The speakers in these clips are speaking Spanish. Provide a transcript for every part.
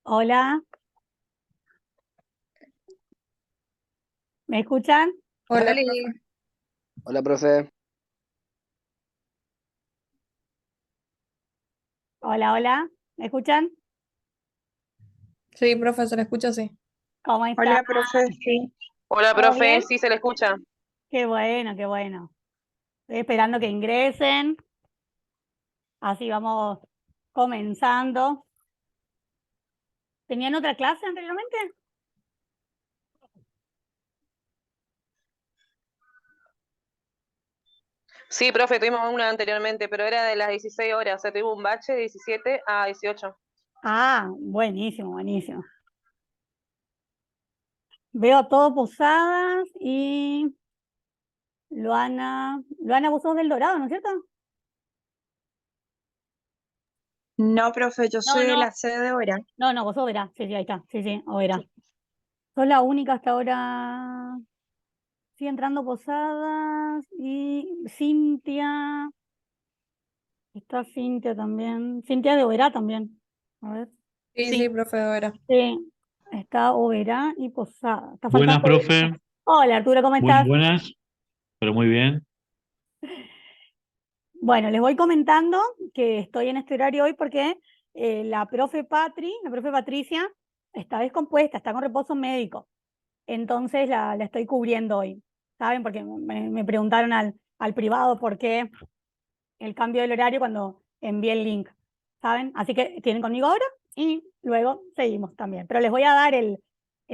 Hola, ¿me escuchan? Hola, Oli. profe. Hola, profe. Hola, hola, ¿me escuchan? Sí, profe, se la escucha así. ¿Cómo están? Hola, profe. Sí. Hola, ¿Todo profe, bien? sí se le escucha. Qué bueno, qué bueno. Estoy esperando que ingresen, así vamos comenzando. ¿Tenían otra clase anteriormente? Sí, profe, tuvimos una anteriormente, pero era de las 16 horas, o sea, tuvimos un bache de 17 a 18. Ah, buenísimo, buenísimo. Veo todo Posadas y Luana, vos sos del Dorado, ¿no es cierto? No, profe, yo No, soy de no, la sede de Oberá. no, vos sos Verá. Sí, sí, ahí está. Sí, sí, Verá. Sos la única hasta ahora. Sigue entrando Posadas y Cintia. Está Cintia también. Cintia de Oberá también. A ver. Sí, Sí, sí, profe, de Oberá. sí. Está Oberá y Posada. Está Buenas, faltando profe. uno. Hola Arturo, ¿cómo Buenas, estás? buenas, pero muy bien. Bueno, les voy comentando que estoy en este horario hoy porque la profe Patricia, está descompuesta, está con reposo médico. Entonces la estoy cubriendo hoy. ¿Saben? Porque me preguntaron al privado por qué el cambio del horario cuando envié el link, ¿saben? Así que tienen conmigo ahora y luego seguimos también. Pero les voy a dar el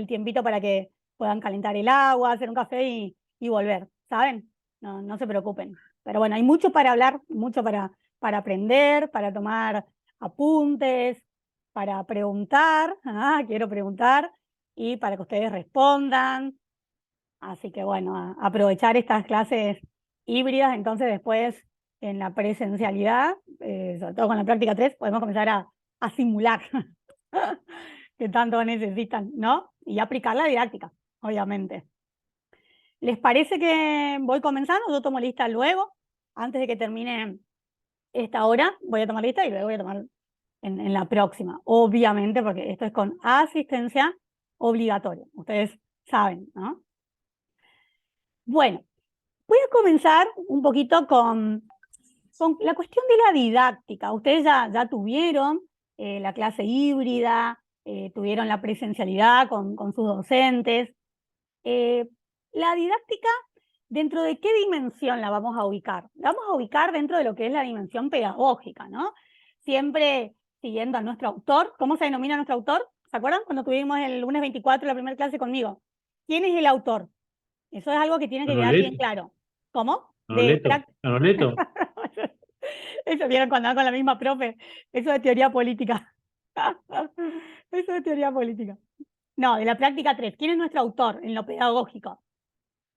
tiempito para que puedan calentar el agua, hacer un café y volver, ¿saben? No, no se preocupen. Pero bueno, hay mucho para hablar, mucho para aprender, para tomar apuntes, para preguntar, quiero preguntar, y para que ustedes respondan. Así que bueno, aprovechar estas clases híbridas, entonces después en la presencialidad, sobre todo con la práctica 3 podemos comenzar a simular que tanto necesitan, ¿no? Y aplicar la didáctica, obviamente. ¿Les parece que voy comenzando? Yo tomo lista luego, antes de que termine esta hora, voy a tomar lista y luego voy a tomar en la próxima, obviamente, porque esto es con asistencia obligatoria. Ustedes saben, ¿no? Bueno, voy a comenzar un poquito con la cuestión de la didáctica. Ustedes ya tuvieron la clase híbrida, tuvieron la presencialidad con sus docentes. Eh, la didáctica, ¿dentro de qué dimensión la vamos a ubicar? La vamos a ubicar dentro de lo que es la dimensión pedagógica, ¿no? Siempre siguiendo a nuestro autor. ¿Cómo se denomina nuestro autor? ¿Se acuerdan cuando tuvimos el lunes 24 la primera clase conmigo? ¿Quién es el autor? Eso es algo que tiene que quedar bien Anoleto, claro. ¿Cómo? Anoleto, Anoleto. Eso vieron cuando con la misma profe. Eso de teoría política. Eso de teoría política. No, de la práctica 3. ¿Quién es nuestro autor en lo pedagógico?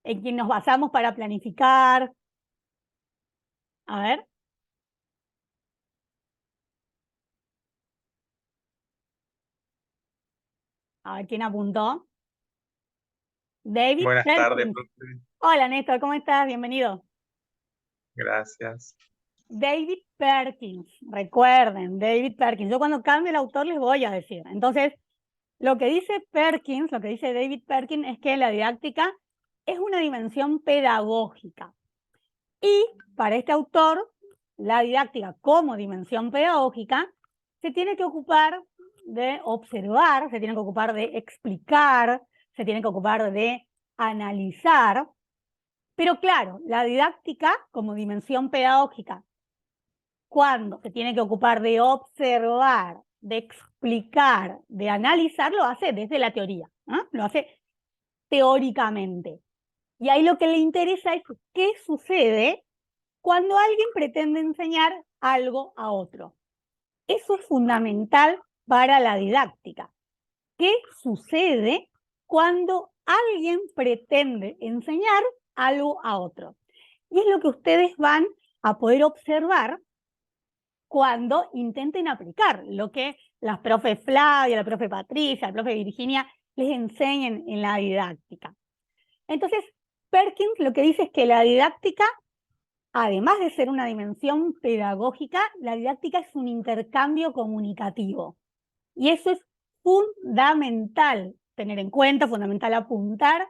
En quien nos basamos para planificar. A ver, quién apuntó. David Buenas tardes, Perkins. profe. Hola Néstor, ¿cómo estás? Bienvenido. Gracias. David Perkins. Recuerden, David Perkins. Yo cuando cambie el autor les voy a decir. Entonces, lo que dice Perkins, lo que dice David Perkins es que la didáctica es una dimensión pedagógica. Y para este autor, la didáctica como dimensión pedagógica se tiene que ocupar de observar, se tiene que ocupar de explicar, se tiene que ocupar de analizar. Pero claro, la didáctica como dimensión pedagógica, cuando se tiene que ocupar de observar, de explicar, de analizar, lo hace desde la teoría, ¿no? Lo hace teóricamente. Y ahí lo que le interesa es qué sucede cuando alguien pretende enseñar algo a otro. Eso es fundamental para la didáctica. ¿Qué sucede cuando alguien pretende enseñar algo a otro? Y es lo que ustedes van a poder observar cuando intenten aplicar lo que las profe Flavia, la profe Patricia, la profe Virginia les enseñen en la didáctica. Entonces, Perkins lo que dice es que la didáctica, además de ser una dimensión pedagógica, la didáctica es un intercambio comunicativo. Y eso es fundamental tener en cuenta, fundamental apuntar,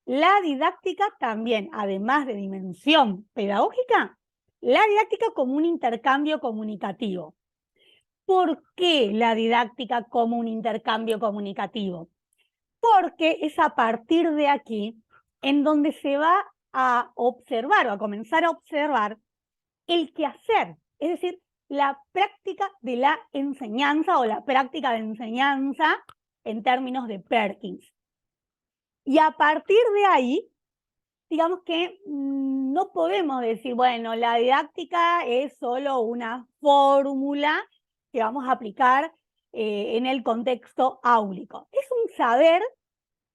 la didáctica también, además de dimensión pedagógica, la didáctica como un intercambio comunicativo. ¿Por qué la didáctica como un intercambio comunicativo? Porque es a partir de aquí en donde se va a observar o a comenzar a observar el quehacer, es decir, la práctica de la enseñanza o la práctica de enseñanza en términos de Perkins. Y a partir de ahí, digamos que no podemos decir, bueno, la didáctica es solo una fórmula que vamos a aplicar en el contexto áulico. Es un saber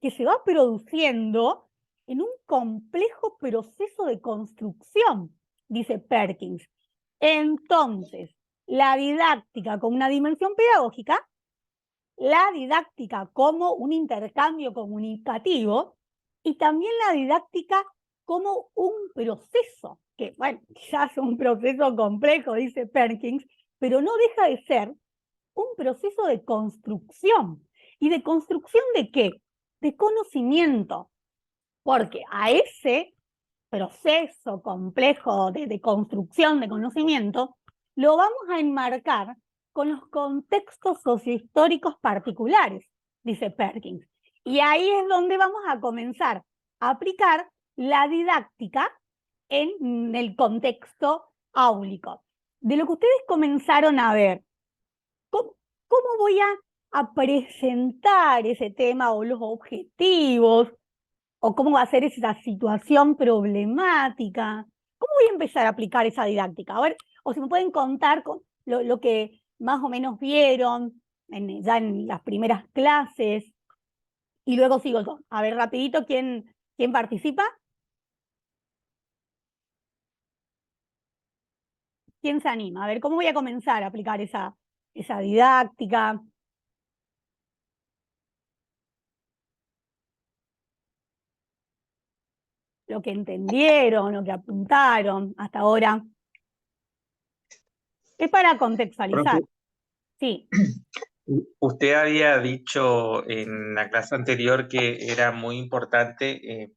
que se va produciendo en un complejo proceso de construcción, dice Perkins. Entonces, la didáctica como una dimensión pedagógica, la didáctica como un intercambio comunicativo y también la didáctica como un proceso, que bueno, quizás es un proceso complejo, dice Perkins, pero no deja de ser un proceso de construcción. ¿Y de construcción de qué? De conocimiento, porque a ese proceso complejo de construcción de conocimiento lo vamos a enmarcar con los contextos sociohistóricos particulares, dice Perkins. Y ahí es donde vamos a comenzar a aplicar la didáctica en el contexto áulico. De lo que ustedes comenzaron a ver, ¿cómo voy a presentar ese tema o los objetivos? ¿O cómo va a ser esa situación problemática? ¿Cómo voy a empezar a aplicar esa didáctica? A ver, o si me pueden contar con lo que más o menos vieron ya en las primeras clases, y luego sigo yo. A ver, rapidito, ¿quién participa? ¿Quién se anima? A ver, ¿cómo voy a comenzar a aplicar esa didáctica? Lo que entendieron, lo que apuntaron hasta ahora. Es para contextualizar. Profe, Sí. usted había dicho en la clase anterior que era muy importante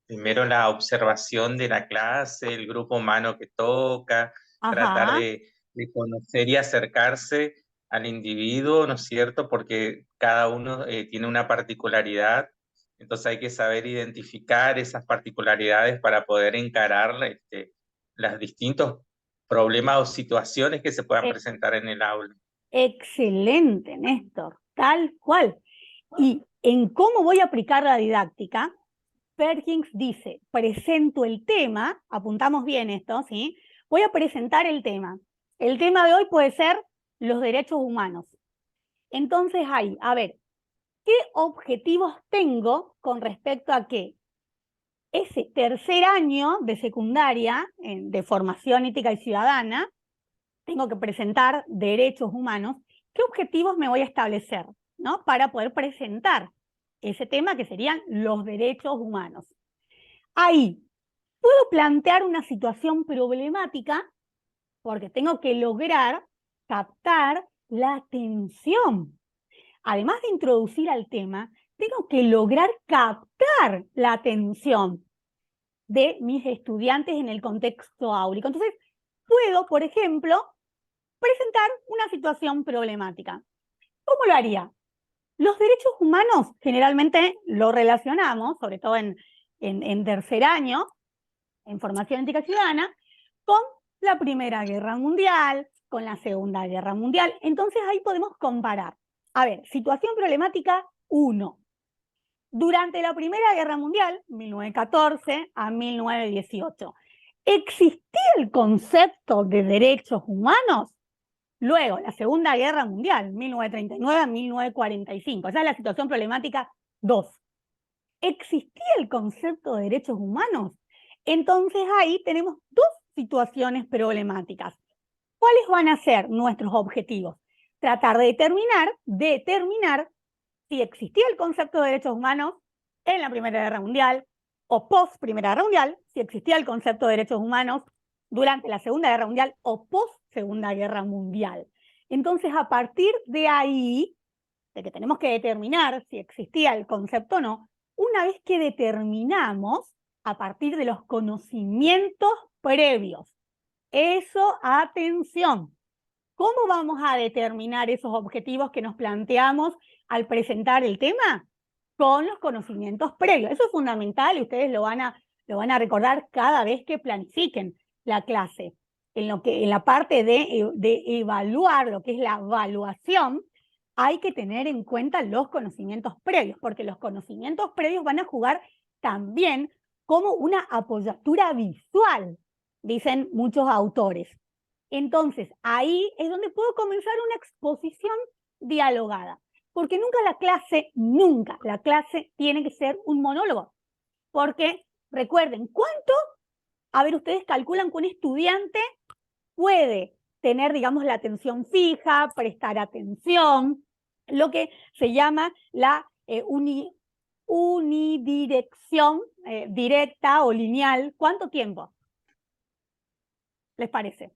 primero la observación de la clase, el grupo humano que toca, tratar Ajá. de conocer y acercarse al individuo, ¿no es cierto? Porque cada uno tiene una particularidad, entonces hay que saber identificar esas particularidades para poder encarar los distintos problemas o situaciones que se puedan presentar en el aula. Excelente, Néstor, tal cual. Y en cómo voy a aplicar la didáctica, Perkins dice, presento el tema, apuntamos bien esto, ¿sí? Voy a presentar el tema. El tema de hoy puede ser los derechos humanos. Entonces ahí, a ver, ¿qué objetivos tengo con respecto a qué? Ese tercer año de secundaria, de formación ética y ciudadana, tengo que presentar derechos humanos. ¿Qué objetivos me voy a establecer, ¿no? Para poder presentar ese tema que serían los derechos humanos? Ahí, puedo plantear una situación problemática porque tengo que lograr captar la atención. Además de introducir al tema, tengo que lograr captar la atención de mis estudiantes en el contexto áulico. Entonces, puedo, por ejemplo, presentar una situación problemática. ¿Cómo lo haría? Los derechos humanos generalmente lo relacionamos, sobre todo en tercer año, en formación ética ciudadana, con la Primera Guerra Mundial, con la Segunda Guerra Mundial. Entonces ahí podemos comparar. A ver, situación problemática 1. Durante la Primera Guerra Mundial, 1914 a 1918, ¿existía el concepto de derechos humanos? Luego, la Segunda Guerra Mundial, 1939 a 1945. Esa es la situación problemática 2. ¿Existía el concepto de derechos humanos? Entonces ahí tenemos dos situaciones problemáticas. ¿Cuáles van a ser nuestros objetivos? Tratar de determinar si existía el concepto de derechos humanos en la Primera Guerra Mundial o post Primera Guerra Mundial, si existía el concepto de derechos humanos durante la Segunda Guerra Mundial o post Segunda Guerra Mundial. Entonces, a partir de ahí, de que tenemos que determinar si existía el concepto o no, una vez que determinamos a partir de los conocimientos previos. Eso, atención. ¿Cómo vamos a determinar esos objetivos que nos planteamos al presentar el tema? Con los conocimientos previos. Eso es fundamental y ustedes lo van a recordar cada vez que planifiquen la clase. En la parte de evaluar, lo que es la evaluación, hay que tener en cuenta los conocimientos previos, porque los conocimientos previos van a jugar también como una apoyatura visual, dicen muchos autores. Entonces, ahí es donde puedo comenzar una exposición dialogada. Porque nunca la clase tiene que ser un monólogo. Porque, recuerden, ¿cuánto? A ver, ustedes calculan que un estudiante puede tener, digamos, la atención fija, prestar atención, lo que se llama la unidirección directa o lineal. ¿Cuánto tiempo les parece?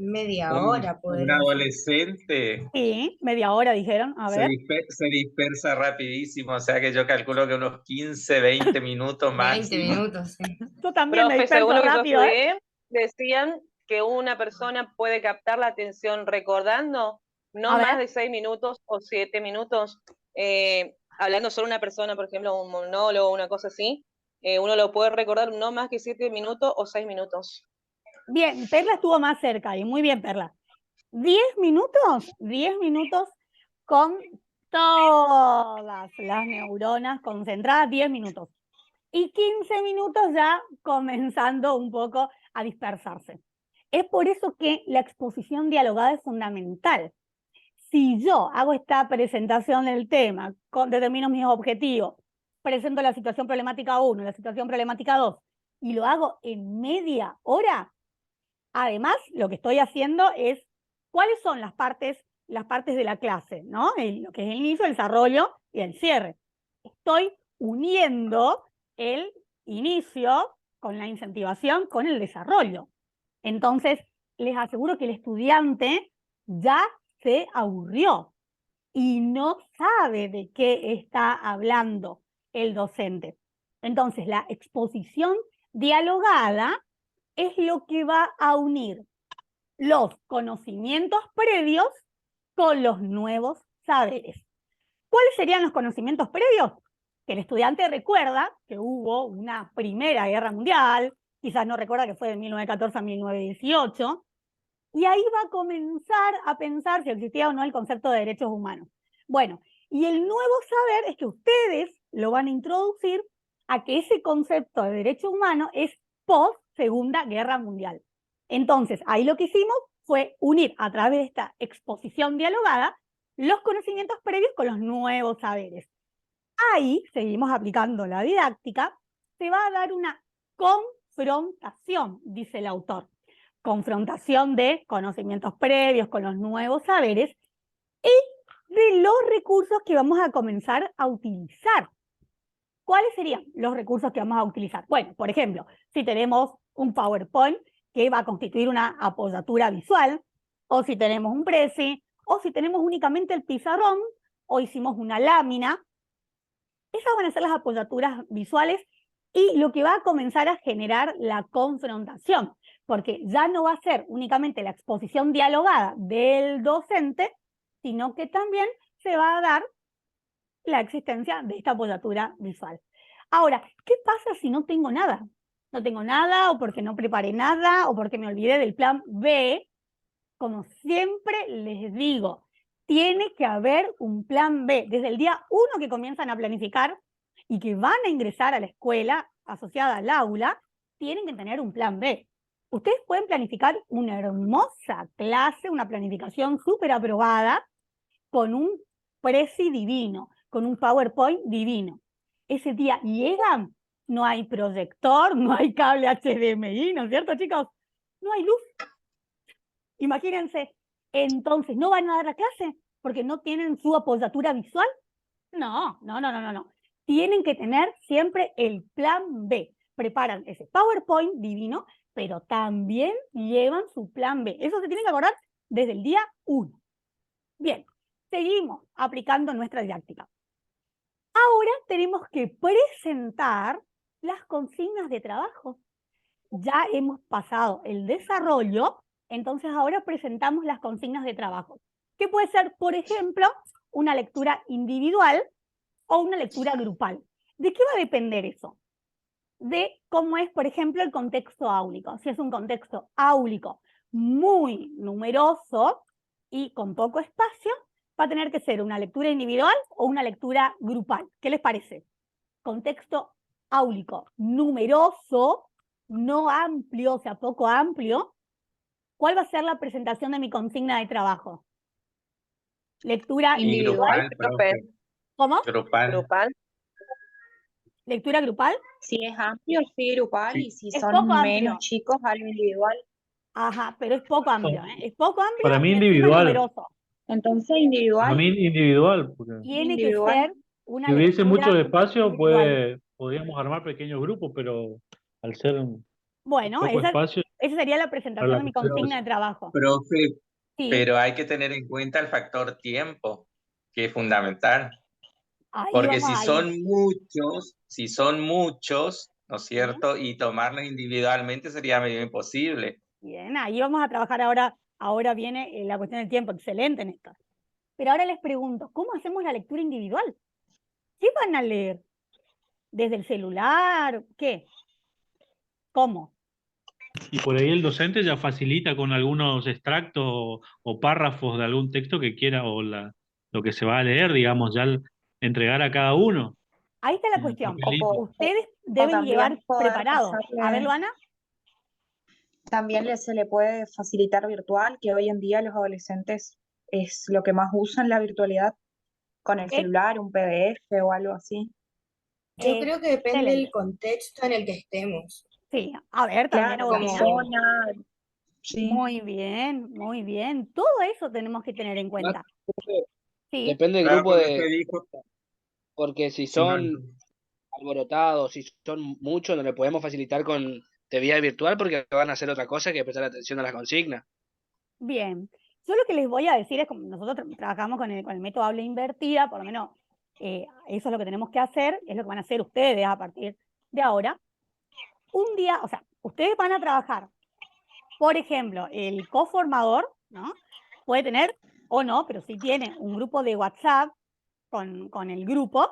Media hora, Un podría ser. adolescente Sí, media hora dijeron, a ver. se dispersa rapidísimo, o sea que yo calculo que unos 15, 20 minutos 20 máximo. minutos, sí. Yo también me Profe, disperso según lo que yo rápido, estudié, decían que una persona puede captar la atención recordando no A ver. más de 6 minutos o 7 minutos. Hablando solo una persona, por ejemplo, un monólogo, una cosa así, uno lo puede recordar no más que 7 minutos o 6 minutos. Bien, Perla estuvo más cerca y muy bien, Perla. 10 minutos con todas las neuronas concentradas, 10 minutos. Y 15 minutos ya comenzando un poco a dispersarse. Es por eso que la exposición dialogada es fundamental. Si yo hago esta presentación del tema, determino mis objetivos, presento la situación problemática 1, la situación problemática 2, y lo hago en media hora, además lo que estoy haciendo es cuáles son las partes de la clase, ¿no? Lo que es el inicio, el desarrollo y el cierre. Estoy uniendo el inicio con la incentivación, con el desarrollo. Entonces, les aseguro que el estudiante ya se aburrió y no sabe de qué está hablando el docente. Entonces, la exposición dialogada es lo que va a unir los conocimientos previos con los nuevos saberes. ¿Cuáles serían los conocimientos previos? Que el estudiante recuerda que hubo una Primera Guerra Mundial, quizás no recuerda que fue de 1914 a 1918, y ahí va a comenzar a pensar si existía o no el concepto de derechos humanos. Bueno, y el nuevo saber es que ustedes lo van a introducir a que ese concepto de derechos humanos es post Segunda Guerra Mundial. Entonces, ahí lo que hicimos fue unir a través de esta exposición dialogada los conocimientos previos con los nuevos saberes. Ahí seguimos aplicando la didáctica, se va a dar una confrontación, dice el autor. Confrontación de conocimientos previos con los nuevos saberes y de los recursos que vamos a comenzar a utilizar. ¿Cuáles serían los recursos que vamos a utilizar? Bueno, por ejemplo, si tenemos un PowerPoint que va a constituir una apoyatura visual, o si tenemos un Prezi, o si tenemos únicamente el pizarrón, o hicimos una lámina. Esas van a ser las apoyaturas visuales y lo que va a comenzar a generar la confrontación, porque ya no va a ser únicamente la exposición dialogada del docente, sino que también se va a dar la existencia de esta apoyatura visual. Ahora, ¿qué pasa si no tengo nada? No tengo nada, o porque no preparé nada, o porque me olvidé del plan B. Como siempre les digo, tiene que haber un plan B. Desde el día 1 que comienzan a planificar y que van a ingresar a la escuela asociada al aula, tienen que tener un plan B. Ustedes pueden planificar una hermosa clase, una planificación súper aprobada, con un Prezi divino, con un PowerPoint divino. Ese día llegan, no hay proyector, no hay cable HDMI, ¿no es cierto, chicos? No hay luz. Imagínense, entonces, ¿no van a dar la clase porque no tienen su apoyatura visual? No. Tienen que tener siempre el plan B. Preparan ese PowerPoint divino, pero también llevan su plan B. Eso se tiene que acordar desde el día 1. Bien, seguimos aplicando nuestra didáctica. Ahora tenemos que presentar las consignas de trabajo. Ya hemos pasado el desarrollo, entonces ahora presentamos las consignas de trabajo. Que puede ser, por ejemplo, una lectura individual o una lectura grupal. ¿De qué va a depender eso? De cómo es, por ejemplo, el contexto áulico. Si es un contexto áulico muy numeroso y con poco espacio, va a tener que ser una lectura individual o una lectura grupal. ¿Qué les parece? Contexto áulico numeroso, no amplio, o sea, poco amplio. ¿Cuál va a ser la presentación de mi consigna de trabajo? Lectura Individual, Grupal, profe. profe. ¿Cómo? Grupal. Grupal. ¿Lectura grupal? Si es amplio, sí, grupal, Sí. y si Es son poco menos amplio. chicos, algo individual. Ajá, pero es poco amplio, ¿eh? Es poco amplio Para mí y encima individual. numeroso. Entonces, Para individual, mí individual, porque Tiene que individual. ser una si hubiese lectura mucho espacio, individual. podríamos armar pequeños grupos, pero al ser Bueno, poco espacio esa sería la para presentación la de mi Pero, consigna de trabajo. profe, Sí, pero hay que tener en cuenta el factor tiempo, que es fundamental. ahí Porque vamos a ir. si son muchos, ¿no es Sí. cierto? Y tomarlos individualmente sería medio imposible. Bien, ahí vamos a trabajar ahora. Ahora viene la cuestión del tiempo, excelente en esto. Pero ahora les pregunto, ¿cómo hacemos la lectura individual? ¿Qué van a leer? ¿Desde el celular? ¿Qué? ¿Cómo? y por ahí el docente ya facilita con algunos extractos o párrafos de algún texto que quiera lo que se va a leer, digamos, entregar a cada uno Ahí está la en el cuestión. papelito. Ustedes O deben también llevar poder preparado. A ver, pasarle, Luana. también se le puede facilitar virtual, que hoy en día los adolescentes es lo que más usan la virtualidad, con el Eh, celular, un PDF o algo así. Yo creo que depende del Excelente. contexto en el que estemos. Sí, a ver, también Claro, la Agustina. Como zona, sí. Muy bien, muy bien. Todo eso tenemos que tener en cuenta. Sí, Depende del Claro, grupo porque usted dijo, porque si sí, no, son alborotados, si son muchos, no le podemos facilitar con de vía virtual porque van a hacer otra cosa que prestar atención a las consignas. bien. Yo lo que les voy a decir es, como nosotros trabajamos con el método habla invertida, por lo menos eso es lo que tenemos que hacer, es lo que van a hacer ustedes a partir de ahora. Un día, o sea, ustedes van a trabajar, por ejemplo, el coformador, ¿no? Puede tener, o no, pero sí tiene un grupo de WhatsApp con el grupo,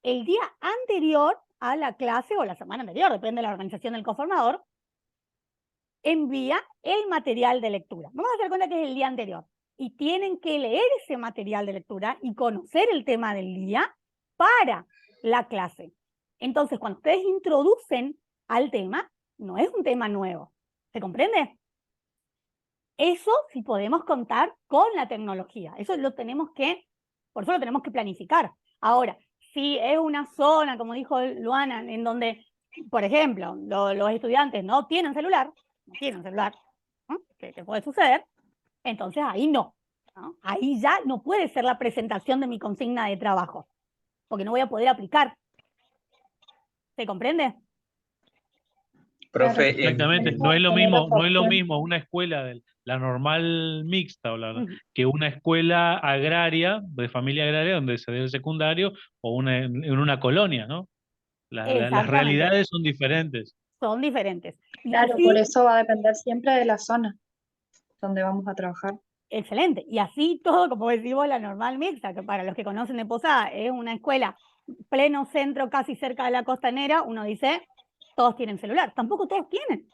el día anterior a la clase o la semana anterior, depende de la organización del coformador, envía el material de lectura. Vamos a hacer cuenta que es el día anterior. Y tienen que leer ese material de lectura y conocer el tema del día para la clase. Entonces, cuando ustedes introducen al tema, no es un tema nuevo. ¿Se comprende? Eso sí podemos contar con la tecnología. Eso lo tenemos que, por eso lo tenemos que planificar. Ahora, si es una zona, como dijo Luana, en donde, por ejemplo, los estudiantes no tienen celular, ¿no? Que puede suceder, entonces ahí no, ¿no? Ahí ya no puede ser la presentación de mi consigna de trabajo, porque no voy a poder aplicar. ¿Se comprende? profe, Exactamente, no es lo mismo una escuela de la normal mixta que una escuela agraria, de familia agraria, donde se dé el secundario, o en una colonia, ¿no? Las Exactamente. realidades son diferentes. Son diferentes. Y Claro, así, por eso va a depender siempre de la zona donde vamos a trabajar. excelente. Y así todo, como decimos, la normal mixta, que para los que conocen de Posada, es una escuela pleno centro, casi cerca de la costanera, uno dice, todos tienen celular. Tampoco todos tienen.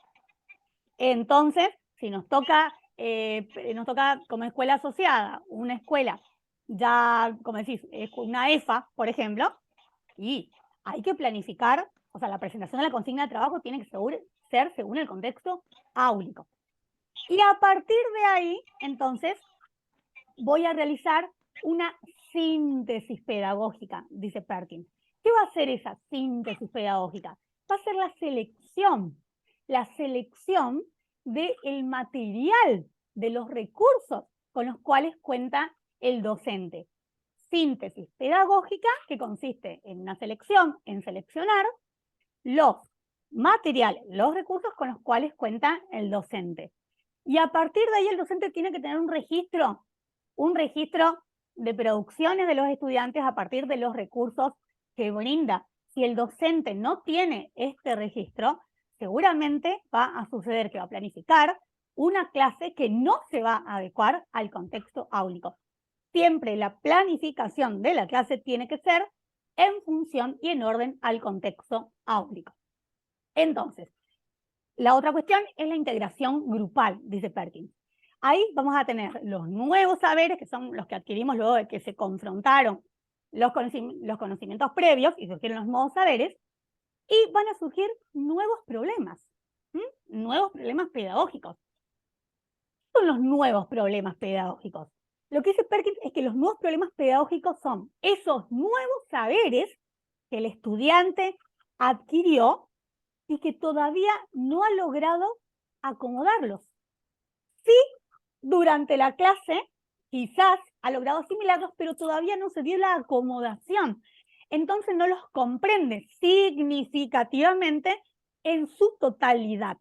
Entonces, si nos toca como escuela asociada, una escuela ya, como decís, una EFA, por ejemplo, y hay que planificar, o sea, la presentación de la consigna de trabajo tiene que ser según el contexto áulico. Y a partir de ahí, entonces, voy a realizar una síntesis pedagógica, dice Perkin. ¿Qué va a ser esa síntesis pedagógica? Va a ser la selección del material, de los recursos con los cuales cuenta el docente. Síntesis pedagógica que consiste en una selección, en seleccionar los materiales, los recursos con los cuales cuenta el docente. Y a partir de ahí el docente tiene que tener un registro un registro de producciones de los estudiantes a partir de los recursos que brinda. Si el docente no tiene este registro, seguramente va a suceder que va a planificar una clase que no se va a adecuar al contexto áulico. Siempre la planificación de la clase tiene que ser en función y en orden al contexto áulico. Entonces, la otra cuestión es la integración grupal, dice Perkins. Ahí vamos a tener los nuevos saberes, que son los que adquirimos luego de que se confrontaron los conocimientos previos y surgieron los nuevos saberes, y van a surgir nuevos problemas, nuevos problemas pedagógicos. ¿Qué son los nuevos problemas pedagógicos? Lo que dice Perkins es que los nuevos problemas pedagógicos son esos nuevos saberes que el estudiante adquirió y que todavía no ha logrado acomodarlos. Sí, durante la clase quizás ha logrado asimilarlos, pero todavía no se dio la acomodación. Entonces no los comprende significativamente en su totalidad.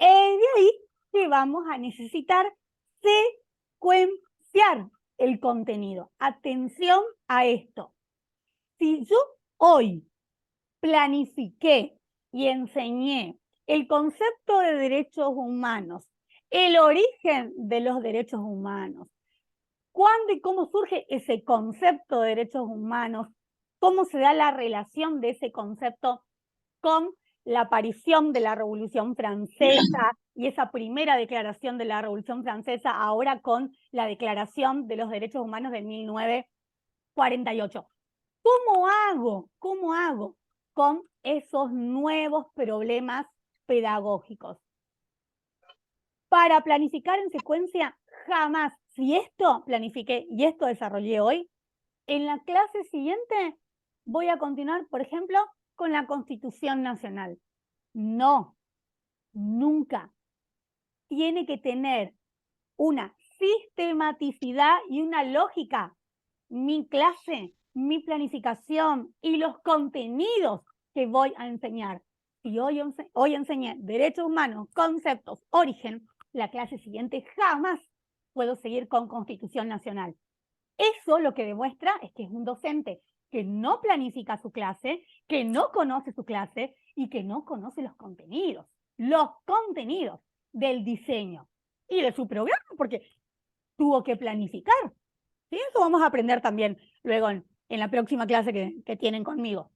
De ahí que vamos a necesitar secuenciar el contenido. Atención a esto. Si yo hoy planifiqué y enseñé el concepto de derechos humanos, el origen de los derechos humanos, cuándo y cómo surge ese concepto de derechos humanos, cómo se da la relación de ese concepto con la aparición de la Revolución Francesa y esa primera declaración de la Revolución Francesa, ahora con la Declaración de los Derechos Humanos de 1948. ¿Cómo hago con esos nuevos problemas pedagógicos? Para planificar en secuencia, jamás, si esto planifiqué y esto desarrollé hoy, en la clase siguiente voy a continuar, por ejemplo, con la Constitución Nacional. No, nunca. Tiene que tener una sistematicidad y una lógica. Mi clase, mi planificación y los contenidos que voy a enseñar. Si hoy enseñé derechos humanos, conceptos, origen, la clase siguiente jamás puedo seguir con Constitución Nacional. Eso lo que demuestra es que es un docente que no planifica su clase, que no conoce su clase y que no conoce los contenidos del diseño y de su programa, porque tuvo que planificar. ¿Sí? Eso vamos a aprender también luego en la próxima clase que tienen conmigo.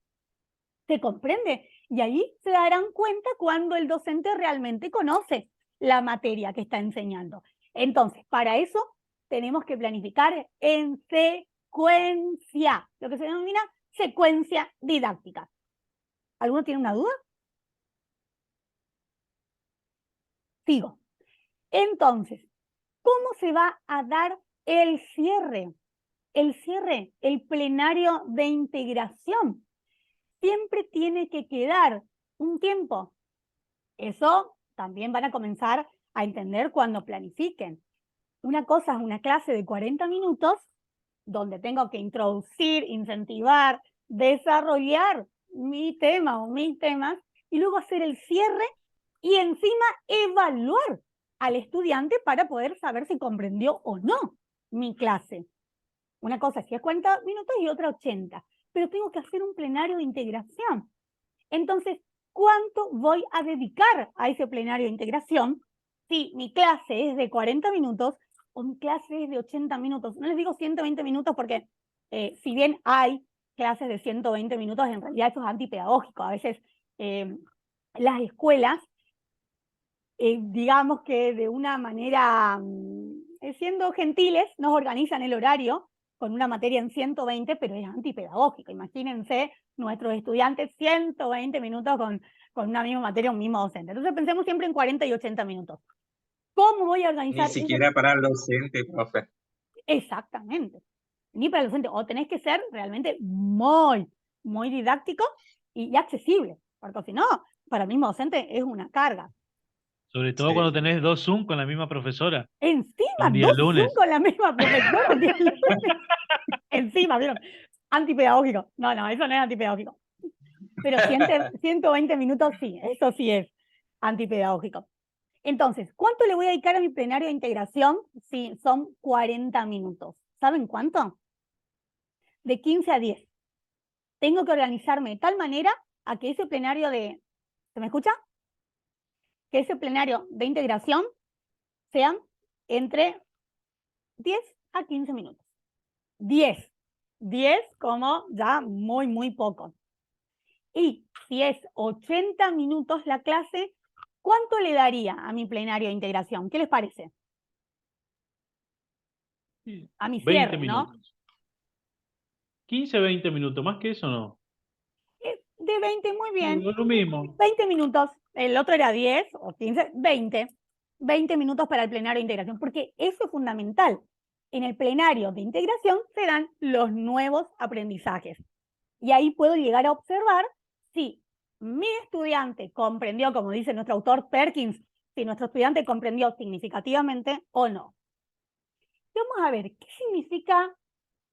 ¿Se comprende? Y ahí se darán cuenta cuando el docente realmente conoce la materia que está enseñando. Entonces, para eso tenemos que planificar en secuencia, lo que se denomina secuencia didáctica. ¿Alguno tiene una duda? Sigo. Entonces, ¿cómo se va a dar el cierre? El plenario de integración. Siempre tiene que quedar un tiempo. Eso también van a comenzar a entender cuando planifiquen. Una cosa es una clase de 40 minutos donde tengo que introducir, incentivar, desarrollar mi tema o mis temas y luego hacer el cierre y encima evaluar al estudiante para poder saber si comprendió o no mi clase. Una cosa es 40 minutos y otra 80, pero tengo que hacer un plenario de integración. Entonces, ¿cuánto voy a dedicar a ese plenario de integración? Si mi clase es de 40 minutos o mi clase es de 80 minutos. No les digo 120 minutos porque si bien hay clases de 120 minutos, en realidad eso es antipedagógico. A veces las escuelas, digamos que de una manera, siendo gentiles, nos organizan el horario con una materia en 120, pero es antipedagógico. Imagínense nuestros estudiantes 120 minutos con una misma materia, un mismo docente. Entonces pensemos siempre en 40 y 80 minutos. ¿Cómo voy a organizar? Ni siquiera para el docente, profe. Exactamente. Ni para el docente. O tenés que ser realmente muy, muy didáctico y accesible. Porque si no, para el mismo docente es una carga. Sobre todo Sí. cuando tenés 2 Zoom con la misma profesora. Encima, Un día 2 lunes. Zoom con la misma profesora. un día lunes. Encima, ¿vieron? Antipedagógico. No, eso no es antipedagógico. Pero 120 minutos sí, eso sí es antipedagógico. Entonces, ¿cuánto le voy a dedicar a mi plenario de integración si son 40 minutos? ¿Saben cuánto? De 15 a 10. Tengo que organizarme de tal manera a que ese plenario de... ¿Se me escucha? Que ese plenario de integración sean entre 10 a 15 minutos. 10 como ya muy, muy poco. Y si es 80 minutos la clase, ¿cuánto le daría a mi plenario de integración? ¿Qué les parece? A mi 20 cierre, ¿no? minutos. 15, 20 minutos, más que eso no. De 20, muy bien. Es lo mismo. 20 minutos. El otro era 10 o 15, 20. 20 minutos para el plenario de integración, porque eso es fundamental. En el plenario de integración se dan los nuevos aprendizajes. Y ahí puedo llegar a observar si mi estudiante comprendió, como dice nuestro autor Perkins, si nuestro estudiante comprendió significativamente o no. Vamos a ver, ¿qué significa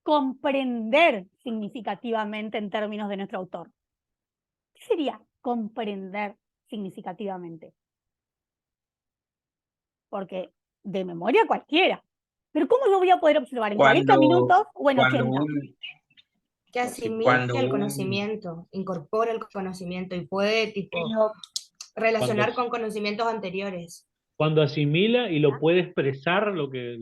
comprender significativamente en términos de nuestro autor? ¿Qué sería comprender significativamente? Porque de memoria cualquiera. Pero ¿cómo yo voy a poder observar? ¿En 40 minutos o en 80? Que asimile cuando el un- conocimiento, incorpora el conocimiento y puede, tipo, Pero relacionar con conocimientos anteriores. Cuando asimila y lo puede expresar lo que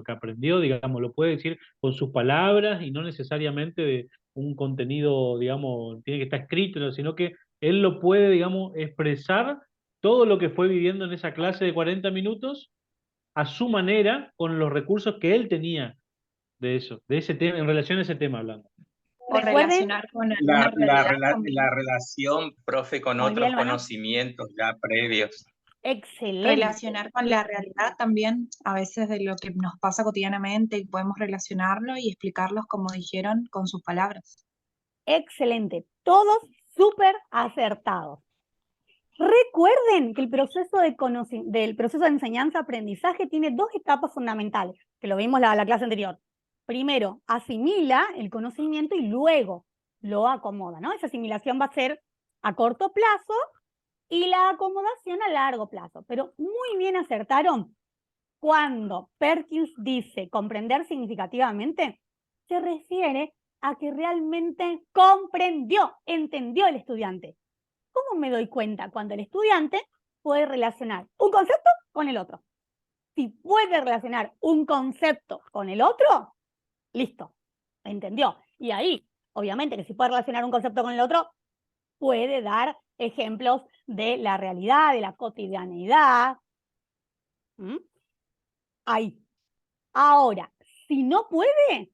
aprendió, digamos, lo puede decir con sus palabras y no necesariamente de un contenido, digamos, tiene que estar escrito, sino que él lo puede, digamos, expresar todo lo que fue viviendo en esa clase de 40 minutos a su manera, con los recursos que él tenía de eso, de ese tema, en relación a ese tema hablando. o Recuerden, relacionar con alguna realidad también. la relación, profe, con Muy bien, otros Luana. conocimientos ya previos. Excelente. Relacionar con la realidad también, a veces de lo que nos pasa cotidianamente y podemos relacionarlo y explicarlos, como dijeron, con sus palabras. Excelente. Todos súper acertados. Recuerden que el proceso del proceso de enseñanza-aprendizaje tiene dos etapas fundamentales, que lo vimos la clase anterior. Primero, asimila el conocimiento y luego lo acomoda, ¿no? Esa asimilación va a ser a corto plazo y la acomodación a largo plazo. Pero muy bien acertaron. Cuando Perkins dice comprender significativamente, se refiere a que realmente comprendió, entendió el estudiante. ¿Cómo me doy cuenta? Cuando el estudiante puede relacionar un concepto con el otro. Si puede relacionar un concepto con el otro, listo, entendió. Y ahí, obviamente, que si puede relacionar un concepto con el otro, puede dar ejemplos de la realidad, de la cotidianeidad. Ahí. Ahora, si no puede,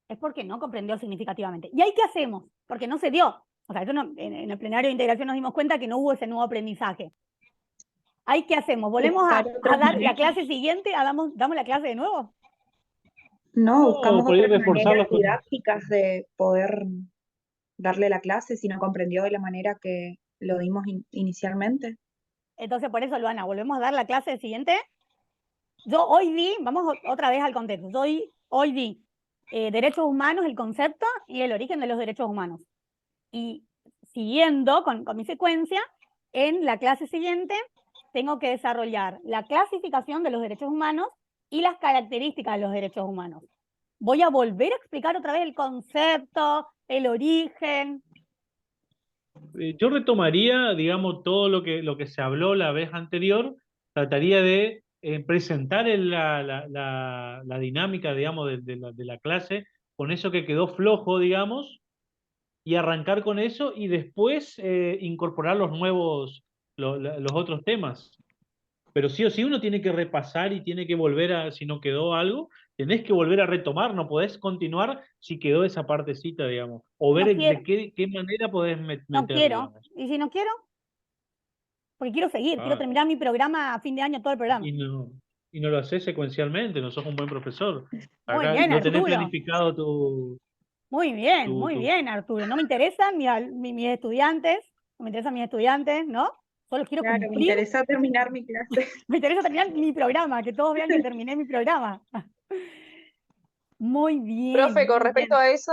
es porque no comprendió significativamente. ¿Y ahí qué hacemos? Porque no se dio. O sea, en el plenario de integración nos dimos cuenta que no hubo ese nuevo aprendizaje. ¿Ahí qué hacemos? ¿Volvemos a dar la clase siguiente? ¿Damos la clase de nuevo? No, buscamos por ahí otras reforzarlo maneras didácticas de poder darle la clase si no comprendió de la manera que lo dimos inicialmente. Entonces, por eso, Luana, ¿volvemos a dar la clase siguiente? Yo hoy di, vamos otra vez al contexto, hoy di derechos humanos, el concepto y el origen de los derechos humanos. Y siguiendo con mi secuencia, en la clase siguiente tengo que desarrollar la clasificación de los derechos humanos y las características de los derechos humanos. Voy a volver a explicar otra vez el concepto, el origen. Yo retomaría, digamos, todo lo que se habló la vez anterior, trataría de presentar la dinámica, digamos, de la clase, con eso que quedó flojo, digamos, y arrancar con eso y después incorporar los nuevos, los otros temas. Pero sí o sí uno tiene que repasar y tiene que volver a, si no quedó algo, tenés que volver a retomar, no podés continuar si quedó esa partecita, digamos, o ver de qué manera podés meter, No quiero. digamos. ¿Y si no quiero? Porque quiero seguir, quiero terminar mi programa a fin de año, todo el programa. Y no lo haces secuencialmente, no sos un buen profesor. Muy Acá bien, no tenés Arturo. planificado tu... Muy bien, Arturo. No me interesan mis estudiantes, no me interesan mis estudiantes, ¿no? Solo quiero Claro, me cumplir. interesa terminar mi clase. Me interesa terminar mi programa, que todos vean que terminé mi programa. Muy bien. Profe, con muy respecto bien. a eso,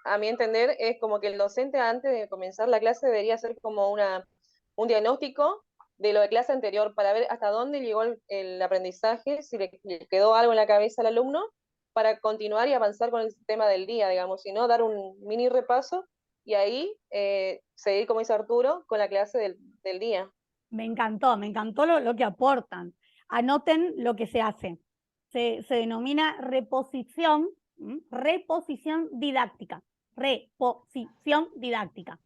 a mi entender, es como que el docente antes de comenzar la clase debería hacer como un diagnóstico de lo de clase anterior para ver hasta dónde llegó el aprendizaje, si le quedó algo en la cabeza al alumno, para continuar y avanzar con el tema del día, digamos, si no, dar un mini repaso y ahí seguir, como dice Arturo, con la clase del día. Me encantó lo que aportan. Anoten lo que se hace. Se denomina reposición, reposición didáctica. Reposición didáctica.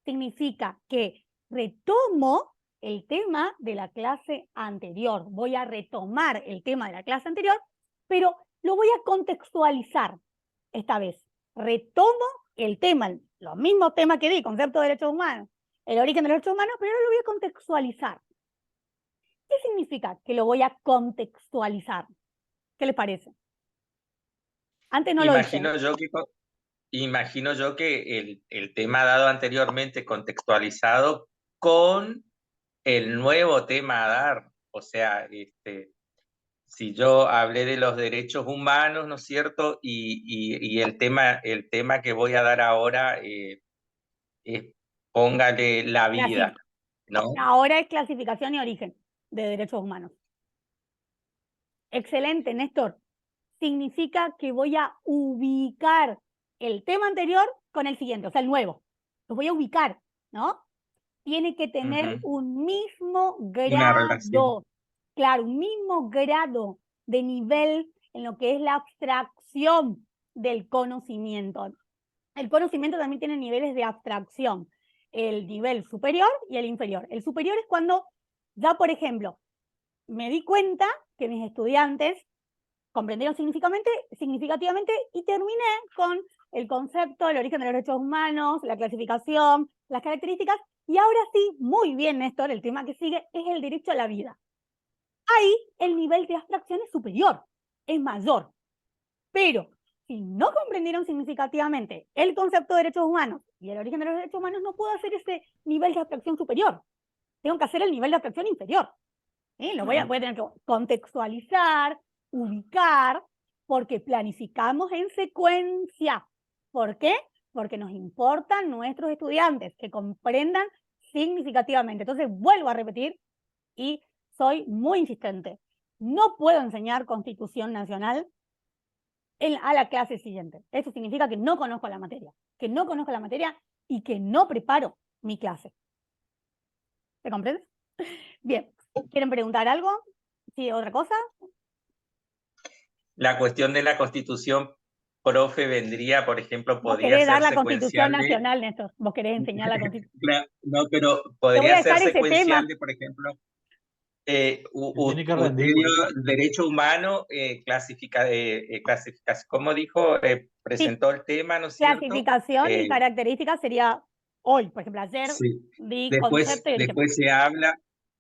Significa que retomo el tema de la clase anterior. Voy a retomar el tema de la clase anterior, pero lo voy a contextualizar esta vez. Retomo el tema, los mismos temas que di, concepto de derechos humanos, el origen de los derechos humanos, pero ahora lo voy a contextualizar. ¿Qué significa que lo voy a contextualizar? ¿Qué les parece? Antes no lo hice. Imagino yo que el tema dado anteriormente contextualizado con el nuevo tema a dar, o sea, si yo hablé de los derechos humanos, ¿no es cierto? Y el tema que voy a dar ahora es póngale la vida, ¿no? Ahora es clasificación y origen de derechos humanos. Excelente, Néstor. Significa que voy a ubicar el tema anterior con el siguiente, o sea, el nuevo. Los voy a ubicar, ¿no? Tiene que tener un mismo grado, claro, un mismo grado de nivel en lo que es la abstracción del conocimiento. El conocimiento también tiene niveles de abstracción, el nivel superior y el inferior. El superior es cuando ya, por ejemplo, me di cuenta que mis estudiantes comprendieron significativamente y terminé con el concepto, el origen de los derechos humanos, la clasificación, las características, y ahora sí, muy bien, Néstor, el tema que sigue es el derecho a la vida. Ahí el nivel de abstracción es superior, es mayor, pero si no comprendieron significativamente el concepto de derechos humanos y el origen de los derechos humanos, no puedo hacer ese nivel de abstracción superior. Tengo que hacer el nivel de abstracción inferior. Lo voy a tener que contextualizar, ubicar, porque planificamos en secuencia. ¿Por qué? Porque nos importan nuestros estudiantes, que comprendan significativamente. Entonces, vuelvo a repetir y soy muy insistente. No puedo enseñar Constitución Nacional a la clase siguiente. Eso significa que no conozco la materia, y que no preparo mi clase. ¿Se comprende? Bien. ¿Quieren preguntar algo? ¿Sí, otra cosa? La cuestión de la Constitución, profe, vendría, por ejemplo, Vos podría querés ser dar la secuencial Constitución Nacional, Néstor. Vos querés enseñar la Constitución. No, pero Te voy a podría ser dejar ese secuencial tema. de, por ejemplo, Tiene que usted rendir. dio derecho humano, ¿cómo dijo? Presentó el tema, ¿no es cierto? Clasificación y características sería hoy, por ejemplo, ayer Sí. di Después concepto y origen.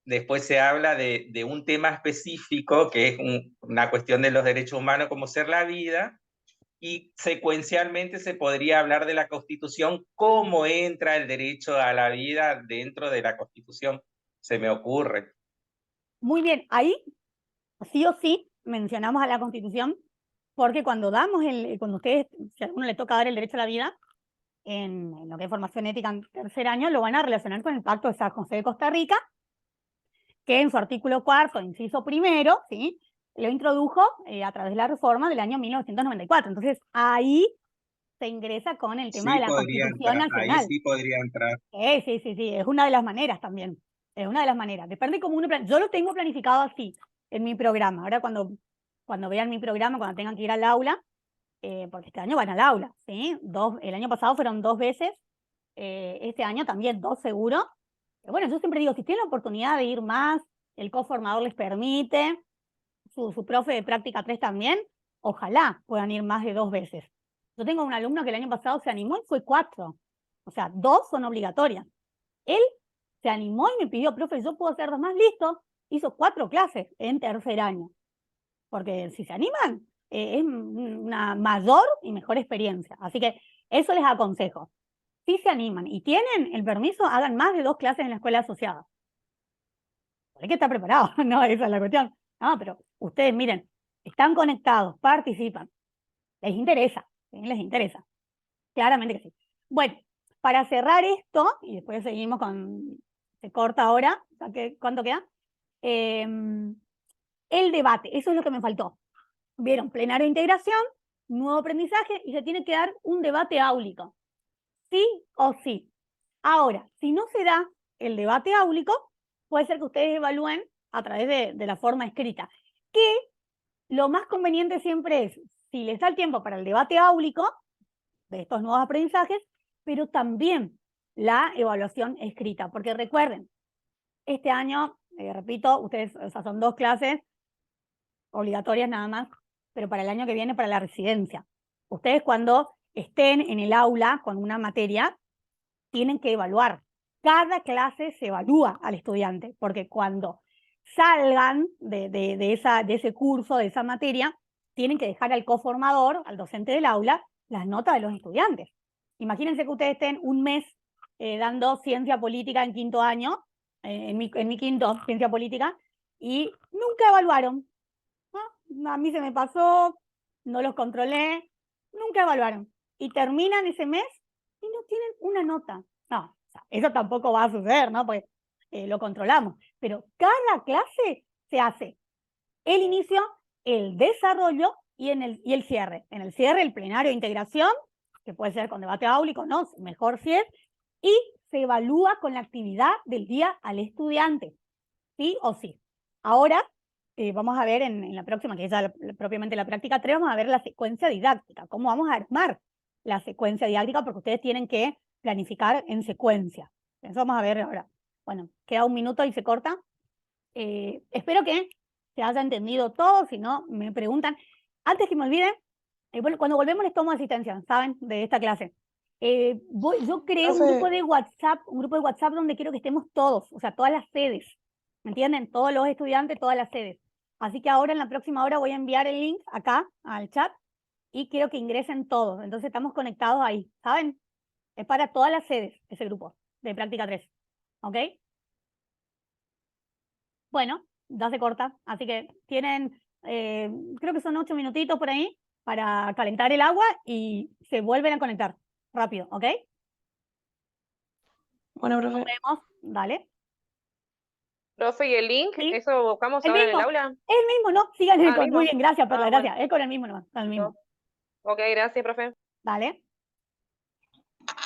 después se habla de un tema específico que es una cuestión de los derechos humanos como ser la vida, y secuencialmente se podría hablar de la Constitución, cómo entra el derecho a la vida dentro de la Constitución, se me ocurre. Muy bien, ahí sí o sí mencionamos a la Constitución, porque cuando ustedes, si a alguno le toca dar el derecho a la vida, en lo que es formación ética en tercer año, lo van a relacionar con el Pacto de San José de Costa Rica, que en su artículo 4, inciso primero, ¿sí?, lo introdujo a través de la reforma del año 1994. Entonces, ahí se ingresa con el tema de la Constitución Nacional. Ahí sí podría entrar. Sí, es una de las maneras también. Es una de las maneras. Depende cómo yo lo tengo planificado así en mi programa. Ahora cuando vean mi programa, cuando tengan que ir al aula, porque este año van al aula, ¿sí? El año pasado fueron 2 veces, este año también 2 seguro. Pero bueno, yo siempre digo, si tienen la oportunidad de ir más, el coformador les permite, su profe de práctica 3 también, ojalá puedan ir más de 2 veces. Yo tengo un alumno que el año pasado se animó y fue 4. O sea, 2 son obligatorias. Él se animó y me pidió, profe, yo puedo hacer 2 más, listo. Hizo 4 clases en tercer año. Porque si se animan, es una mayor y mejor experiencia. Así que eso les aconsejo. Si se animan y tienen el permiso, hagan más de 2 clases en la escuela asociada. Hay que estar preparado, no, esa es la cuestión. No, pero ustedes miren, están conectados, participan. Les interesa, ¿sí? Les interesa. Claramente que sí. Bueno, para cerrar esto, y después seguimos con se corta ahora, o sea, ¿cuánto queda? El debate, eso es lo que me faltó. Vieron, plenario de integración, nuevo aprendizaje, y se tiene que dar un debate áulico. Sí o sí. Ahora, si no se da el debate áulico, puede ser que ustedes evalúen a través de la forma escrita. Que lo más conveniente siempre es, si les da el tiempo para el debate áulico, de estos nuevos aprendizajes, pero también la evaluación escrita. Porque recuerden, este año, repito, ustedes, o sea, son 2 clases obligatorias nada más, pero para el año que viene, para la residencia. Ustedes cuando estén en el aula con una materia, tienen que evaluar. Cada clase se evalúa al estudiante, porque cuando salgan de ese curso, de esa materia, tienen que dejar al coformador, al docente del aula, las notas de los estudiantes. Imagínense que ustedes estén un mes dando ciencia política en quinto año, en mi quinto, ciencia política, y nunca evaluaron. ¿No? A mí se me pasó, no los controlé, nunca evaluaron. Y terminan ese mes y no tienen una nota. No, o sea, eso tampoco va a suceder, ¿no? Pues lo controlamos. Pero cada clase se hace el inicio, el desarrollo y el cierre. En el cierre, el plenario de integración, que puede ser con debate áulico, ¿no? Mejor si es, y se evalúa con la actividad del día al estudiante, sí o sí. Ahora, vamos a ver en la próxima, que es ya propiamente la práctica 3, vamos a ver la secuencia didáctica, cómo vamos a armar la secuencia didáctica, porque ustedes tienen que planificar en secuencia. Eso vamos a ver ahora. Bueno, queda 1 minuto y se corta. Espero que se haya entendido todo, si no, me preguntan. Antes que me olvide, bueno, cuando volvemos les tomo asistencia, ¿saben? De esta clase. Yo creé un grupo de WhatsApp donde quiero que estemos todos, o sea, todas las sedes, ¿me entienden? Todos los estudiantes, todas las sedes. Así que ahora en la próxima hora voy a enviar el link acá al chat y quiero que ingresen todos. Entonces estamos conectados ahí, ¿saben? Es para todas las sedes ese grupo de práctica 3, ¿ok? Bueno, ya se corta, así que tienen, creo que son 8 minutitos por ahí para calentar el agua y se vuelven a conectar rápido, ¿ok? Bueno, Nos profe. vemos, dale. Profe, ¿y el link? Sí. ¿Eso lo buscamos El ahora en mismo, el aula? el mismo, ¿no? Sigan Ah, con, muy mismo. bien, gracias, Perla, Ah, gracias. bueno. Es con el mismo nomás, con el mismo. Ok, gracias, profe. Dale.